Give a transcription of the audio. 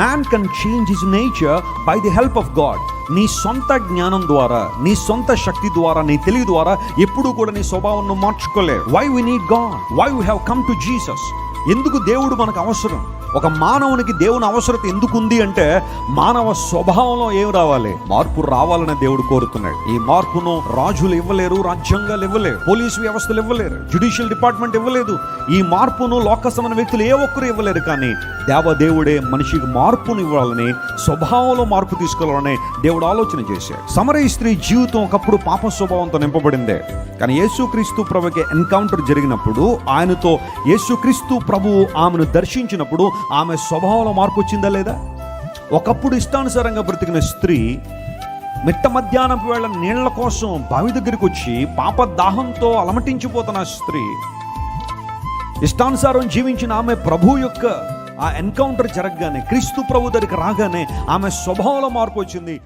Man can change his nature by the help of God. నీ సొంత జ్ఞానం ద్వారా, నీ సొంత శక్తి ద్వారా, నీ తెలివి ద్వారా ఎప్పుడు కూడా నీ స్వభావం మార్చుకోలేవు. Why we need God, why we have come to Jesus. ఎందుకు దేవుడు మనకు అవసరం? ఒక మానవునికి దేవుని అవసరత ఎందుకు ఉంది అంటే, మానవ స్వభావంలో ఏం రావాలి? మార్పు రావాలని దేవుడు కోరుతున్నాడు. ఈ మార్పును రాజులు ఇవ్వలేరు, రాజ్యాంగాలు ఇవ్వలేరు, పోలీసు వ్యవస్థలు ఇవ్వలేరు, జ్యుడిషియల్ డిపార్ట్మెంట్ ఇవ్వలేదు. ఈ మార్పును లోకసమైన వ్యక్తులు ఏ ఒక్కరు ఇవ్వలేరు. కానీ దేవదేవుడే మనిషికి మార్పును ఇవ్వాలని, స్వభావంలో మార్పు తీసుకెళ్లాలని దేవుడు ఆలోచన చేశాడు. సమరయ స్త్రీ జీవితం ఒకప్పుడు పాప స్వభావంతో నింపబడిందే. కానీ యేసుక్రీస్తు ప్రభుకి ఎన్కౌంటర్ జరిగినప్పుడు, ఆయనతో యేసుక్రీస్తు ప్రభువు ఆమెను దర్శించినప్పుడు ఆమె స్వభావంలో మార్పు వచ్చిందా లేదా? ఒకప్పుడు ఇష్టానుసారంగా బ్రతికిన స్త్రీ మిట్ట మధ్యాహ్నం వేళ నీళ్ల కోసం బావి దగ్గరికి వచ్చి పాప దాహంతో అలమటించిపోతున్న స్త్రీ, ఇష్టానుసారం జీవించిన ఆమె ప్రభు యొక్క ఆ ఎన్కౌంటర్ జరగగానే, క్రీస్తు ప్రభు దగ్గరికి రాగానే ఆమె స్వభావంలో మార్పు వచ్చింది.